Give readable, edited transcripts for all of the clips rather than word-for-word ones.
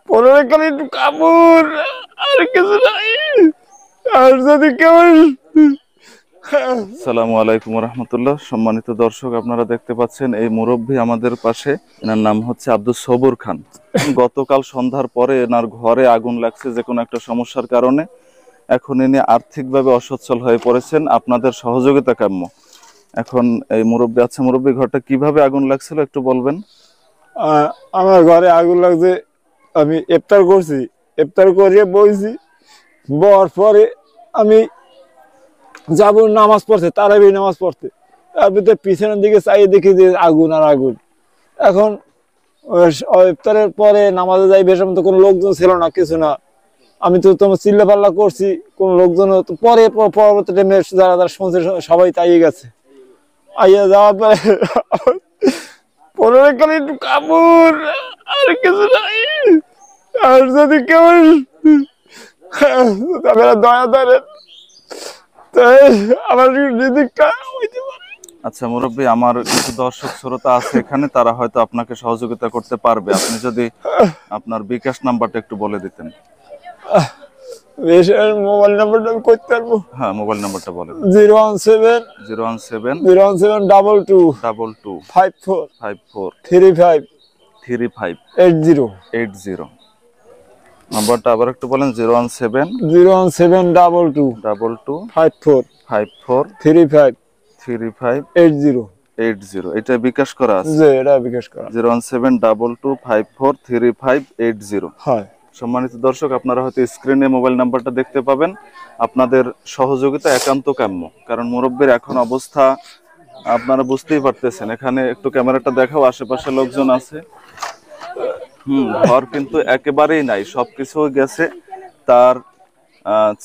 পনেরো কালে একটু কাপড় আর কিছু নাই। আর যদি কেমন। আসসালামু আলাইকুম রহমতুল্লাহ। সম্মানিত দর্শক, আপনারা দেখতে পাচ্ছেন এই মুরব্বী আমাদের পাশে। এনার নাম হচ্ছে আব্দুল সবুর খান। গতকাল সন্ধ্যার পরে এনার ঘরে আগুন লাগছে যে কোনো একটা সমস্যার কারণে। এখন ইনি আর্থিকভাবে অসচ্ছল হয়ে পড়েছেন, আপনাদের সহযোগিতা কাম্য। এখন এই মুরব্বী, আচ্ছা মুরব্বী, ঘরটা কিভাবে আগুন লাগছিল একটু বলবেন? আমার ঘরে আগুন লাগছে, আমি ইফতার করছি, ইফতার করে বইছি, বর পরে আমি যাব নামাজ পড়তে, তারাবি নামাজ পড়তে। তারপরে পিছনের দিকে চাইয়ে দেখি যে আগুন আর আগুন। এখন ইফতারের পরে নামাজে যাই, বেশ তো কোনো লোকজন ছিল না, কিছু না। আমি তো তোমার চিল্লা পাল্লা করছি, কোনো লোকজন পরে পরবর্তী টাইমে যারা যারা শুনছে সবাই তাইয়ে গেছে। আইয়া যাওয়ার পরে পনেরো কালে একটু কাপড় আর কিছু নাই। আর যদি কেমন আপনারা দয়া ধরেন, তাই আমার রিজিকটা হইতে পারে। আচ্ছা মুরব্বী, আমার কিছু দর্শক শ্রোতা আছে এখানে, তারা হয়তো আপনাকে সহযোগিতা করতে পারবে। আপনি যদি আপনার বিকাশ নাম্বারটা একটু বলে দিতেন। মোবাইল নাম্বারটা আমি করতে পারবো? হ্যাঁ, মোবাইল নাম্বারটা বলেন। 017 017 017 22 54 54 35 35 80। 80 নাম্বারটা আবার একটু বলেন। 017 017 22 54 54 35 35 80। 80 এটা বিকাশ করা আছে। যে এটা বিকাশ করা। 01722543580। হয়। সম্মানিত দর্শক, আপনারা হয়তো স্ক্রিনে মোবাইল নাম্বারটা দেখতে পাবেন। আপনাদের সহযোগিতা একান্ত কাম্য, কারণ মুরব্বীর এখন অবস্থা আপনারা বুঝতেই পারতেছেন। এখানে একটু ক্যামেরাটা দেখাও, আশেপাশে লোকজন আছে। ঘর কিন্তু একেবারেই নাই, সবকিছু গেছে। তার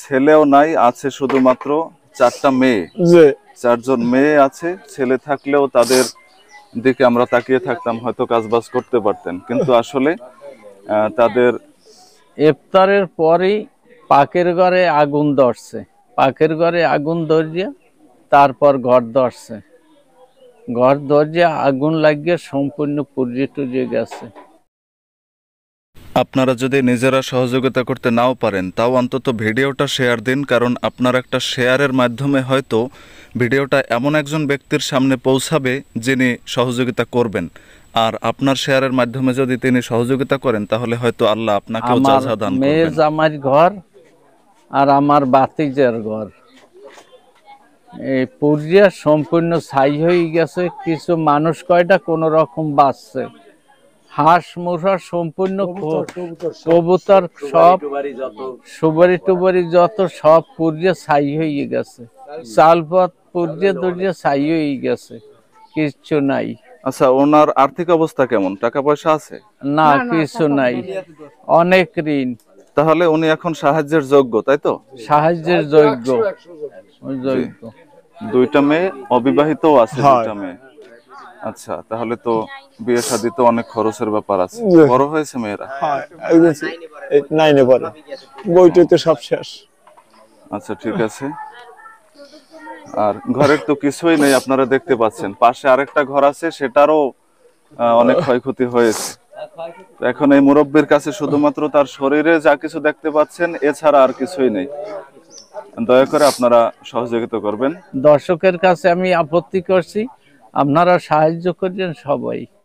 ছেলেও নাই, আছে শুধুমাত্র 4টা মেয়ে। চারজন মেয়ে আছে, ছেলে থাকলেও তাদের দিকে আমরা তাকিয়ে থাকতাম, হয়তো কাজবাজ করতে পারতেন, কিন্তু আসলে তাদের ইফতারের পরেই পাকের ঘরে আগুন ধরছে। পাকের ঘরে আগুন ধরিয়া তারপর ঘর ধরছে। ঘর ধরিয়া আগুন লাগিয়ে সম্পূর্ণ পুড়িয়ে টুরিয়ে গেছে। আপনারা যদি নিজেরা সহযোগিতা করতে নাও পারেন, তাও অন্তত ভিডিওটা শেয়ার দিন, কারণ আপনার একটা শেয়ারের মাধ্যমে হয়তো ভিডিওটা এমন একজন ব্যক্তির সামনে পৌঁছাবে যিনি সহযোগিতা করবেন। আর আপনার শেয়ারের মাধ্যমে যদি তিনি সহযোগিতা করেন, তাহলে হয়তো আল্লাহ আপনাকেও জাযা দান করবেন। মেয়ে জামাইর ঘর আর আমার বাতিজার ঘর এই পুড়িয়া সম্পূর্ণ ছাই হয়ে গেছে। কিছু মানুষ কয়টা কোনো রকম বাঁচছে। হাঁস মুরগা সম্পূর্ণ, কবুতর সব, সুবারি টুবারি যত সব পুড়িয়ে ছাই হয়ে গেছে। চালপথ পুড়িয়ে দুড়িয়ে ছাই হয়ে গেছে, কিচ্ছু নাই। আচ্ছা, ওনার আর্থিক অবস্থা কেমন? টাকা পয়সা আছে? না, কিছু নাই, অনেক ঋণ। তাহলে উনি এখন সাহায্যের যোগ্য, তাই তো? সাহায্যের যোগ্য। 2টা মেয়ে, অবিবাহিতও আছে 2টা মেয়ে। আচ্ছা, তাহলে তো বিয়ে শাদীতে অনেক খরচের ব্যাপার আছে। বড় হয়েছে মেয়েরা? নাইনে পড়ে, বইটাতে সব শেষ। আচ্ছা, ঠিক আছে। আর ঘরের তো কিছুই নেই, আপনারা দেখতে পাচ্ছেন। পাশে আরেকটা ঘর আছে, সেটারও অনেক ক্ষয়ক্ষতি হয়েছে। এখন এই মুরব্বীর কাছে শুধুমাত্র তার শরীরে যা কিছু দেখতে পাচ্ছেন, এছাড়া আর কিছুই নেই। দয়া করে আপনারা সহযোগিতা করবেন। দর্শকের কাছে আমি আপত্তি করছি, আপনারা সাহায্য করছেন সবাই।